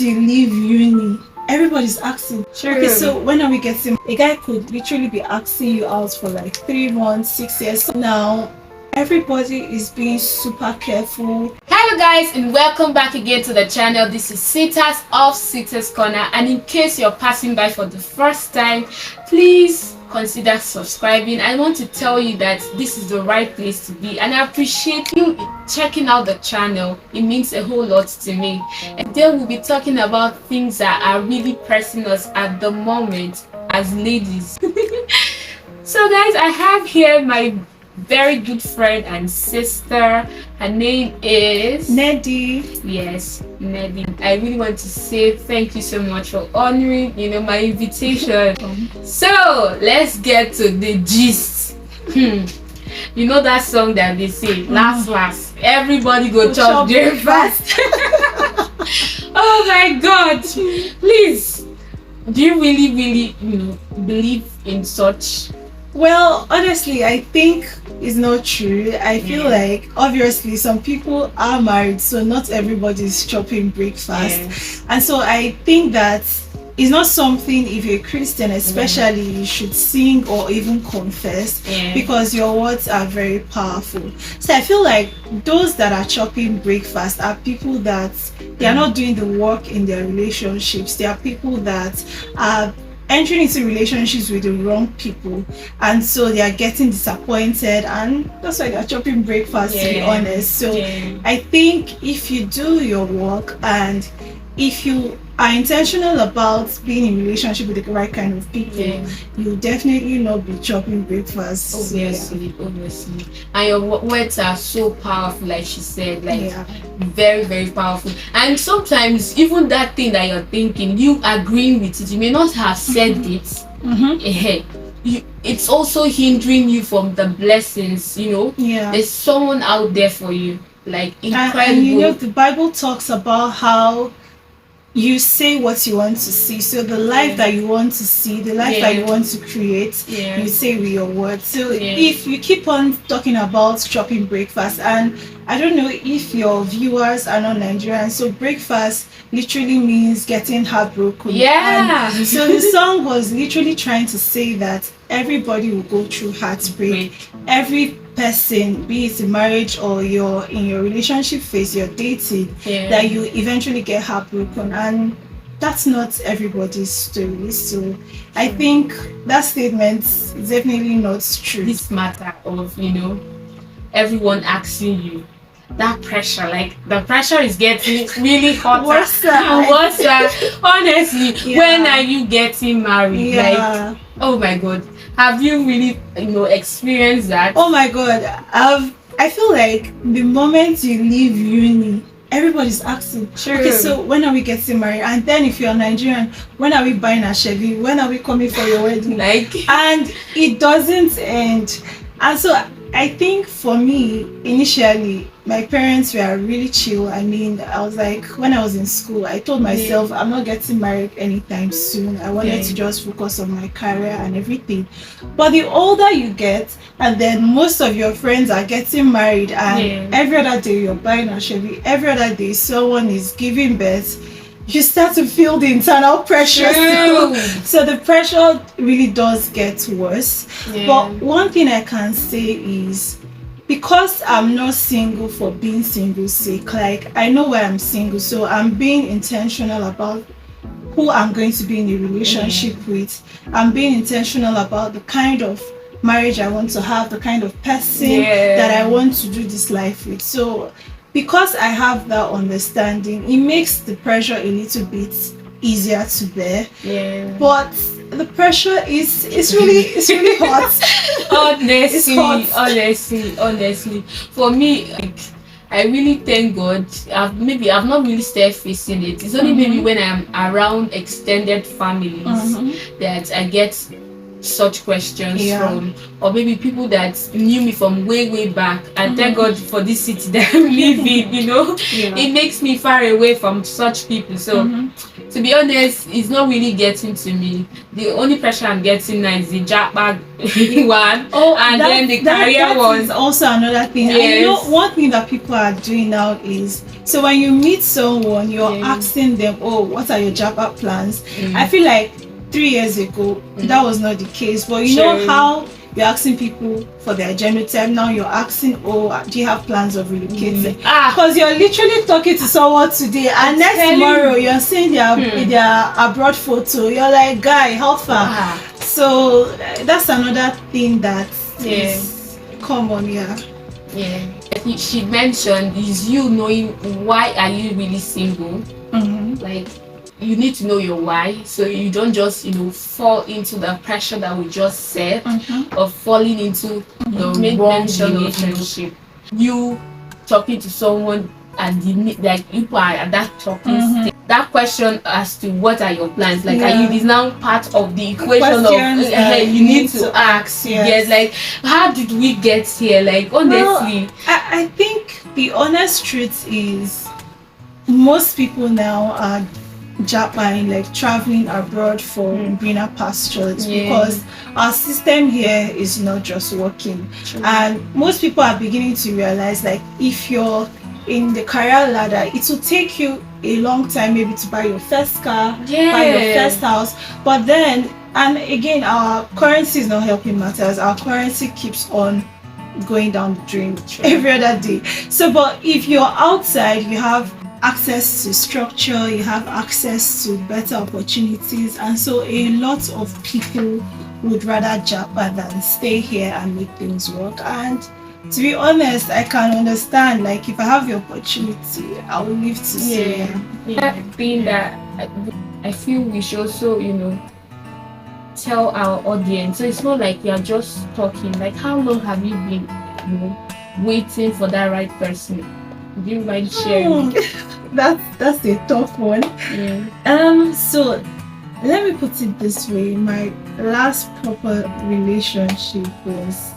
moment you leave uni, everybody's asking. True. Okay, so when are we getting? A guy could literally be asking you out for like 3 months, 6 years. So now everybody is being super careful. Hello guys, and welcome back again to the channel. This is Sitas of Sitas Corner, and in case you're passing by for the first time, please consider subscribing. I want to tell you that this is the right place to be, and I appreciate you checking out the channel. It means a whole lot to me. And then we'll be talking about things that are really pressing us at the moment as ladies. So guys, I have here my very good friend and sister. Her name is Neddy. Yes, Neddy. I really want to say thank you so much for honoring, my invitation. So let's get to the gist. You know that song that they say, last, everybody go chop breakfast. Oh my God! Please, do you really, believe in such? Well, honestly, I think it's not true. I feel like obviously some people are married, so not everybody is chopping breakfast. And so I think that it's not something, if you're a Christian especially, you should sing or even confess, because your words are very powerful. So I feel like those that are chopping breakfast are people that they are not doing the work in their relationships. They are people that are entering into relationships with the wrong people, and so they are getting disappointed, and that's why they're chopping breakfast, to be honest. So I think if you do your work and if you are intentional about being in relationship with the right kind of people, you definitely not be chopping breakfast. Obviously. And your words are so powerful, like she said, very, very powerful. And sometimes even that thing that you're thinking, you agreeing with it, you may not have said it. It's also hindering you from the blessings. There's someone out there for you, like incredible. And the Bible talks about how you say what you want to see. So the life that you want to see, the life that you want to create, you say with your words. So if you keep on talking about chopping breakfast, and I don't know if your viewers are not Nigerian, so breakfast literally means getting heartbroken. And so the song was literally trying to say that everybody will go through heartbreak. Every person, be it in marriage or you're in your relationship phase, you're dating, that you eventually get heartbroken, and that's not everybody's story. So I think that statement is definitely not true. This matter of everyone asking you, that pressure, like the pressure is getting really hotter. Honestly, when are you getting married? Like, oh my God, have you really experienced that? Oh my God, I feel like the moment you leave uni, everybody's asking, okay, so when are we getting married? And then if you're Nigerian, when are we buying a Chevy? When are we coming for your wedding? And it doesn't end. And so I think for me, initially, my parents were really chill. I mean, I was like, when I was in school, I told myself I'm not getting married anytime soon. I wanted to just focus on my career and everything. But the older you get, and then most of your friends are getting married, and every other day you're buying a Chevy, every other day someone is giving birth, you start to feel the internal pressure. So the pressure really does get worse. But one thing I can say is, because I'm not single for being single's sake, like I know why I'm single, so I'm being intentional about who I'm going to be in a relationship with. I'm being intentional about the kind of marriage I want to have, the kind of person that I want to do this life with. So because I have that understanding, it makes the pressure a little bit easier to bear. But the pressure is really hot. Honestly, for me, I really thank God. I've not really started facing it. It's only maybe when I'm around extended families that I get such questions from, or maybe people that knew me from way back. And thank God for this city that I live in. It makes me far away from such people. So to be honest, it's not really getting to me. The only pressure I'm getting now is the jackbag one, and then the career one. Is also another thing. And one thing that people are doing now is So when you meet someone, you're Yeah. asking them, oh, what are your Japa plans? Mm. I feel like 3 years ago, that was not the case. But you know True. how you're asking people for their genotype, now you're asking, oh, do you have plans of relocating? Because you're literally talking to someone today, and next telling tomorrow you're seeing their abroad photo. You're like, guy, how far? So that's another thing that is common, yeah. She mentioned is you knowing why are you really single. Like, you need to know your why, so you don't just fall into the pressure that we just said of falling into the wrong relationship. You talking to someone and like you are at that talking stage. That question as to what are your plans, like are you, is now part of the equation of you need to ask. Yes, like how did we get here? Like honestly, I think the honest truth is most people now are Japan, like traveling abroad for greener pastures, because our system here is not just working. And most people are beginning to realize, like, if you're in the career ladder, it will take you a long time maybe to buy your first car, buy your first house. But then, and again, our currency is not helping matters. Our currency keeps on going down the drain every other day. So, but if you're outside, you have access to structure, you have access to better opportunities, and so a lot of people would rather Japan than stay here and make things work. And to be honest, I can understand, like, if I have the opportunity, I will live to see that thing that I feel we should also tell our audience. So it's not like we are just talking, like, how long have you been waiting for that right person? Do you mind sharing? That's a tough one. So let me put it this way. My last proper relationship was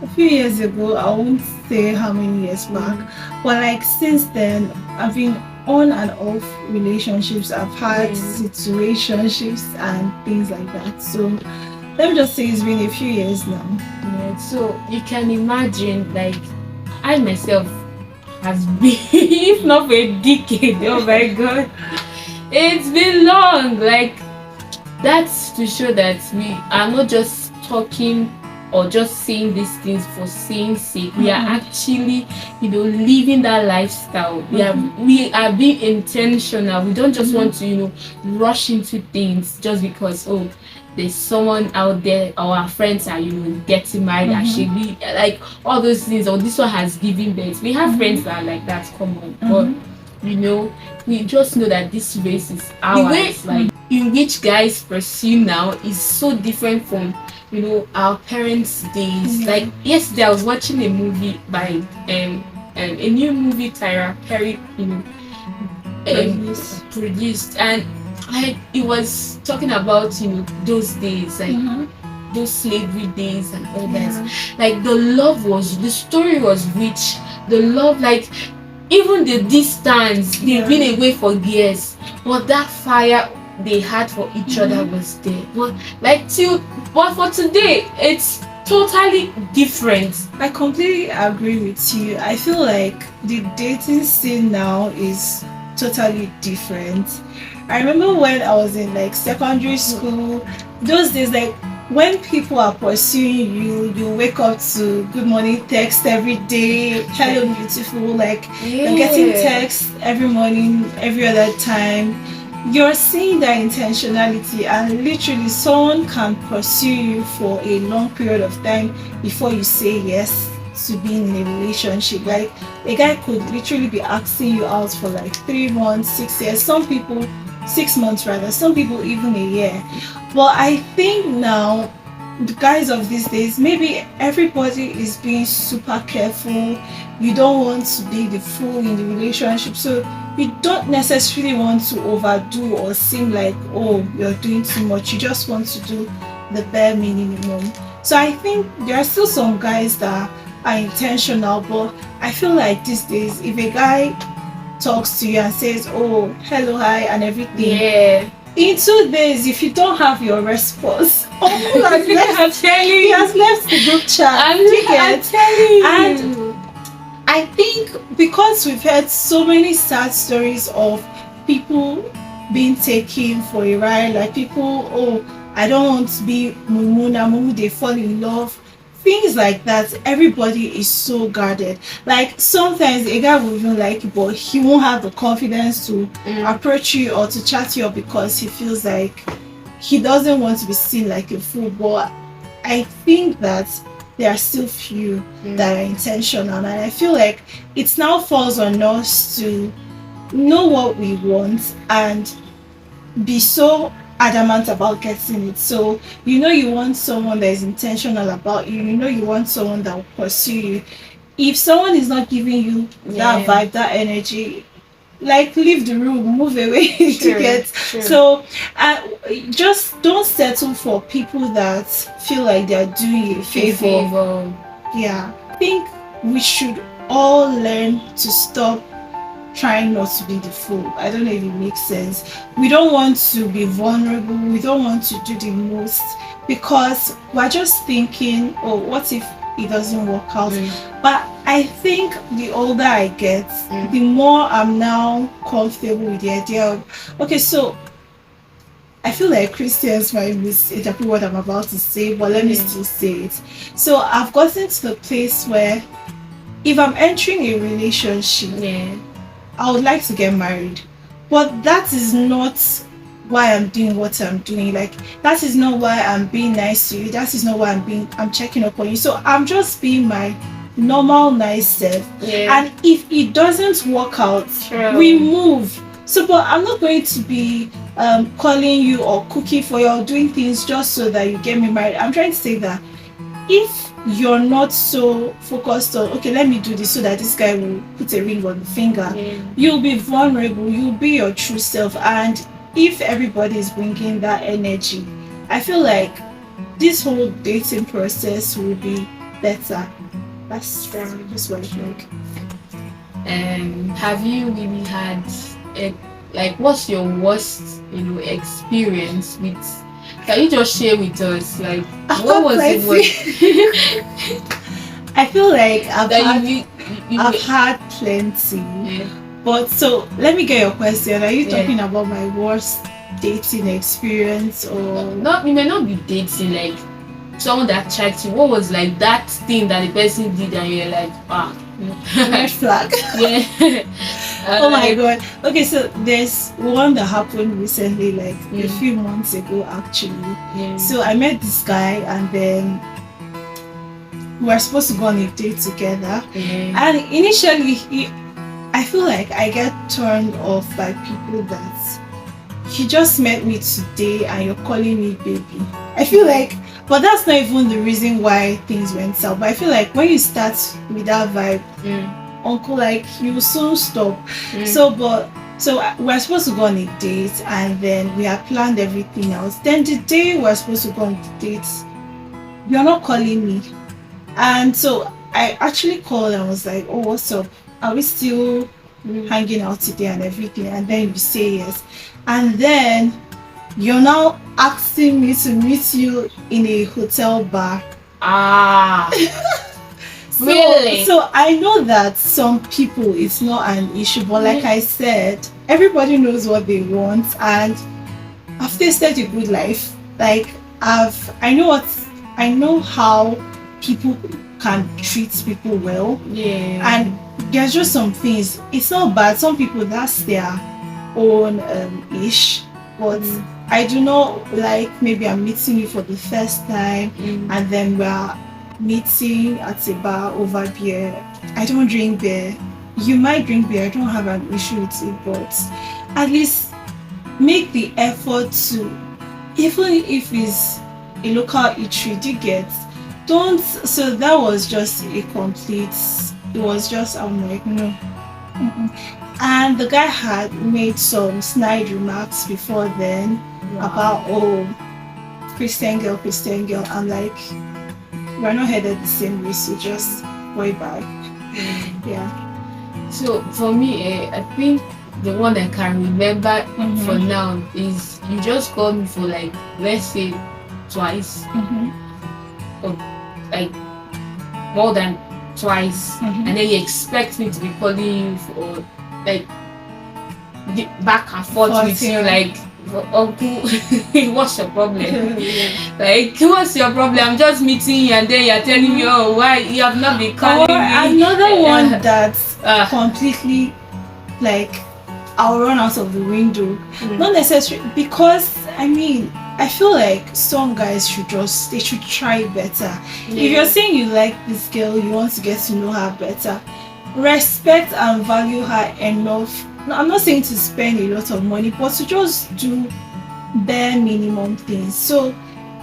a few years ago. I won't say how many years back, but like since then I've been on and off relationships. I've had situationships and things like that. So let me just say it's been a few years now. So you can imagine, like, I myself has been, if not for a decade, oh my god, it's been long. Like, that's to show that we are not just talking or just saying these things for saying sake. We are actually living that lifestyle. We are being intentional. We don't just want to rush into things just because there's someone out there, or our friends are getting married, actually, like all those things, or this one has given birth. We have friends that are like that, common, but we just know that this race is ours. The way like in which guys pursue now is so different from our parents' days. Like yesterday I was watching a movie by a new movie Tyra Perry produced, and it was talking about those days, like those slavery days and all that. Like the story was rich. The love, like even the distance, they've been away for years, but that fire they had for each other was there. But for today, it's totally different. I completely agree with you. I feel like the dating scene now is totally different. I remember when I was in like secondary school, those days, like when people are pursuing you, you wake up to good morning text every day, hello beautiful, like you're getting texts every morning, every other time. You're seeing that intentionality, and literally someone can pursue you for a long period of time before you say yes to being in a relationship. Like a guy could literally be asking you out for like 3 months, 6 years, some people 6 months rather, some people even a year. But I think now the guys of these days, maybe everybody is being super careful. You don't want to be the fool in the relationship, so you don't necessarily want to overdo or seem like, oh, you're doing too much. You just want to do the bare minimum. So I think there are still some guys that are intentional, but I feel like these days, if a guy talks to you and says, oh, hello, hi, and everything, in 2 days, if you don't have your response, he has left the group chat. I'm telling you. I think because we've heard so many sad stories of people being taken for a ride, like people, oh, I don't want to be Mumuna, Mumu, they fall in love. Things like that, everybody is so guarded. Like sometimes a guy will even like you, but he won't have the confidence to approach you or to chat you up because he feels like he doesn't want to be seen like a fool. But I think that there are still few that are intentional, and I feel like it now falls on us to know what we want and be so adamant about getting it. So you want someone that is intentional about you. You want someone that will pursue you. If someone is not giving you that vibe, that energy, like leave the room, move away. To get so just don't settle for people that feel like they're doing you a favor. Yeah, I think we should all learn to stop trying not to be the fool. I don't know if it makes sense. We don't want to be vulnerable. We don't want to do the most because we're just thinking, oh, what if it doesn't work out? But I think the older I get, the more I'm now comfortable with the idea of, okay, so I feel like Christians might misinterpret what I'm about to say, but let me still say it. So I've gotten to the place where if I'm entering a relationship, I would like to get married, but that is not why I'm doing what I'm doing. Like that is not why I'm being nice to you. That is not why I'm checking up on you. So I'm just being my normal nice self. And if it doesn't work out, we move. So, but I'm not going to be calling you or cooking for you or doing things just so that you get me married. I'm trying to say that if you're not so focused on, okay, let me do this so that this guy will put a ring on the finger, you'll be vulnerable, you'll be your true self. And if everybody is bringing that energy, I feel like this whole dating process will be better. That's just what I think. Have you really had what's your worst experience with? Can you just share with us, like, what was it? I feel like I've had plenty. But so let me get your question. Are you talking about my worst dating experience or? No, it may not be dating, like someone that attracts you. What was like that thing that the person did and you're like, red flag. Oh my god. Okay, so there's one that happened recently, like a few months ago actually. So I met this guy and then we were supposed to go on a date together. And initially I feel like I get turned off by people that you just met me today and you're calling me baby. I feel like, but that's not even the reason why things went south. But I feel like when you start with that vibe, uncle, like you will soon stop. So we're supposed to go on a date and then we had planned everything else. Then the day we're supposed to go on the date, you're not calling me. And so I actually called and was like, oh, what's up? Are we still hanging out today and everything? And then you say yes. And then you're now asking me to meet you in a hotel bar. Really? So I know that some people it's not an issue, but like I said, everybody knows what they want, and I've tasted a good life. Like I know how people can treat people well. And there's just some things. It's not bad. Some people that's their own ish, but I do not like maybe I'm meeting you for the first time and then we're meeting at a bar over beer. I don't drink beer. You might drink beer. I don't have an issue with it, but at least make the effort to, even if it's a local eatery, do you get? Don't. So that was just a complete. It was just I'm like no. And the guy had made some snide remarks before then about Christian girl. I'm like, we're not headed the same way, so just way back. So for me, I think the one I can remember for now is you just called me for like, let's say twice or like more than twice, and then you expect me to be calling you for like back and forth with you, like, uncle, what's your problem? Like, what's your problem? I'm just meeting you, and then you're telling me, oh, why you have not been calling me? Another one that's completely like, I'll run out of the window. Not necessarily, because I feel like some guys should try better. If you're saying you like this girl, you want to get to know her better, respect and value her enough. I'm not saying to spend a lot of money, but to just do bare minimum things. So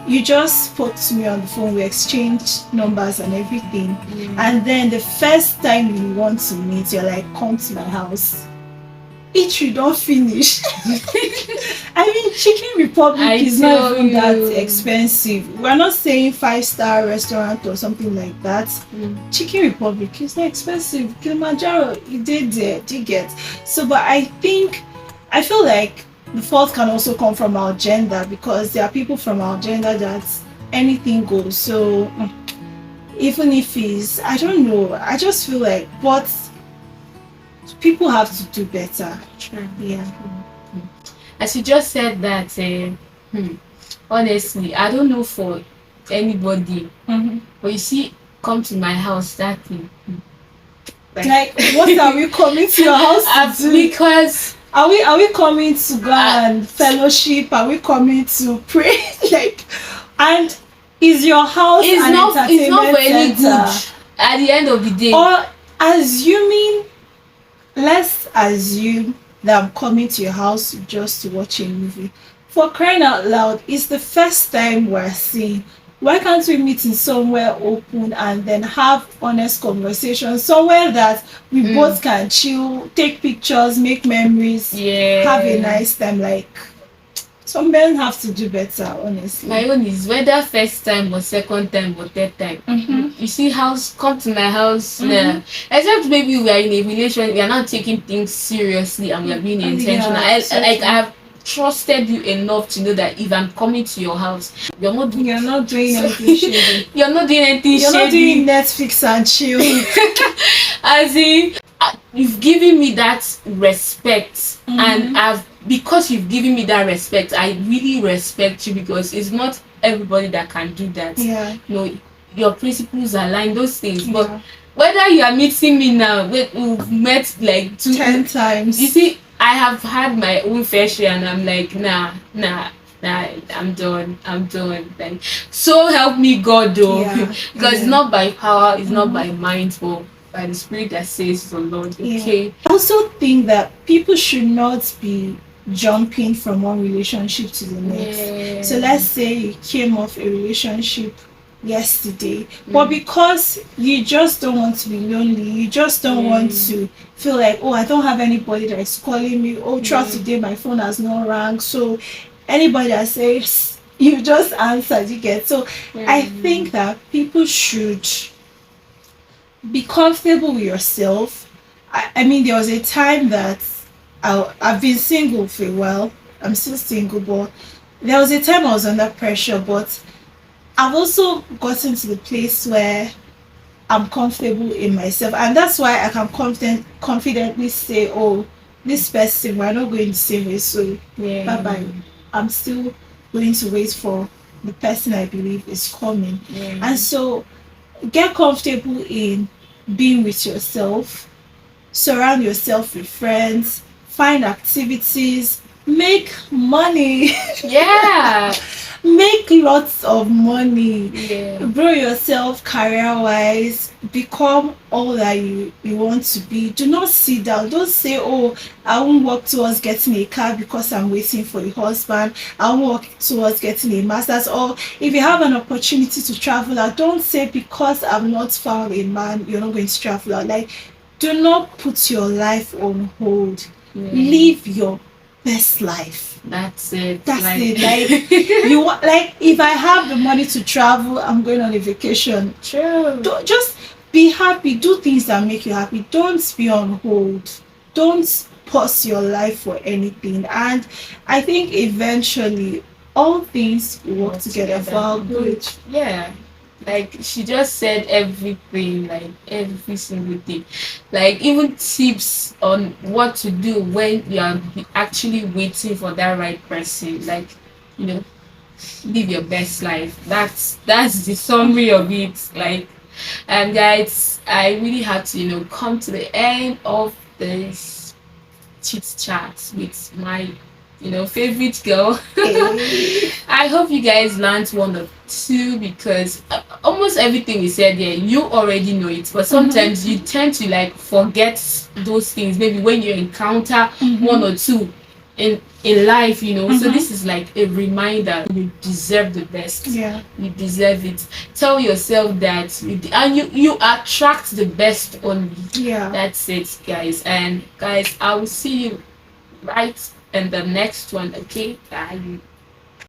you just spoke to me on the phone, we exchanged numbers and everything, and then the first time you want to meet, you're like, come to my house. Eat, you don't finish. Chicken Republic is not even that expensive. We're not saying 5-star restaurant or something like that. Chicken Republic is not expensive. Kilimanjaro, you did there, do you get? So, but I feel like the fault can also come from our gender, because there are people from our gender that anything goes. So even if it's, I don't know, I just feel like, but people have to do better. Sure. Yeah. As you just said that, honestly, I don't know for anybody, but you see, come to my house, that thing. Like, what are we coming to your house to do? Because are we coming to go and fellowship? Are we coming to pray? Like, and is your house it's not for any good at the end of the day? Or let's assume that I'm coming to your house just to watch a movie. For crying out loud, it's the first time we're seeing. Why can't we meet in somewhere open and then have honest conversations? Somewhere that we both can chill, take pictures, make memories, have a nice time. Like, some men have to do better, honestly. My own is whether first time or second time or third time. You see, come to my house. Except maybe we are in a relation, we are not taking things seriously and we are being intentional. I have trusted you enough to know that if I'm coming to your house, you're not doing anything shady. You're not doing Netflix and chill. As in, you've given me that respect, and because you've given me that respect, I really respect you, because it's not everybody that can do that. Your principles align, those things. But whether you are meeting me now, we've met like 10 times. You see, I have had my own fair share, and I'm like, nah, I'm done. Like, so help me God, though. Because it's not by power, it's not by mind, but by the Spirit that says the Lord. Okay. I also think that people should not be jumping from one relationship to the next. So let's say you came off a relationship yesterday, but because you just don't want to be lonely, you just don't want to feel like, oh, I don't have anybody that is calling me, oh, throughout today my phone has not rang, so anybody that says, you just answer, you get. So I think that people should be comfortable with yourself. There was a time that I've been single for a while. I'm still single, but there was a time I was under pressure, but I've also gotten to the place where I'm comfortable in myself, and that's why I can confidently say, oh, this person, we're not going the same way, so bye-bye. I'm still going to wait for the person I believe is coming. And so get comfortable in being with yourself, surround yourself with friends, find activities, make money. Make lots of money, grow yourself career-wise, become all that you want to be. Do not sit down. Don't say, oh, I won't work towards getting a car because I'm waiting for a husband. I won't work towards getting a master's. Or if you have an opportunity to travel out, don't say because I've not found a man, you're not going to travel out. Like, do not put your life on hold. Live your best life. That's it. Like, if I have the money to travel, I'm going on a vacation. Don't just be happy. Do things that make you happy. Don't be on hold. Don't pause your life for anything. And I think eventually all things work together for our good. Like she just said everything, like every single thing, like even tips on what to do when you are actually waiting for that right person. Like, you know, live your best life. That's the summary of it. Like, and guys, I really had to, come to the end of this chit chat with my favorite girl. Hey. I hope you guys learned one or two, because almost everything we said here you already know it, but sometimes you tend to like forget those things maybe when you encounter one or two in life, so this is like a reminder. You deserve the best. Yeah. You deserve it. Tell yourself that and you attract the best only. Yeah. That's it, guys. And guys, I will see you right in the next one. Okay, bye.